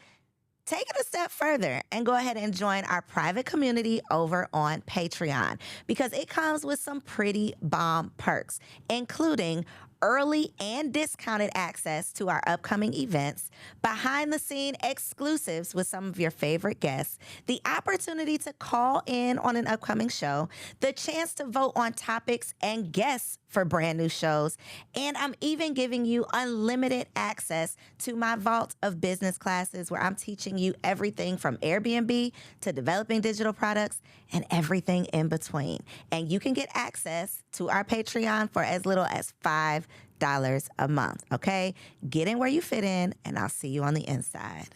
take it a step further and go ahead and join our private community over on Patreon because it comes with some pretty bomb perks, including early and discounted access to our upcoming events, behind-the-scene exclusives with some of your favorite guests, the opportunity to call in on an upcoming show, the chance to vote on topics and guests for brand new shows, and I'm even giving you unlimited access to my vault of business classes where I'm teaching you everything from Airbnb to developing digital products and everything in between. And you can get access to our Patreon for as little as $5 a month, okay? Get in where you fit in, and I'll see you on the inside.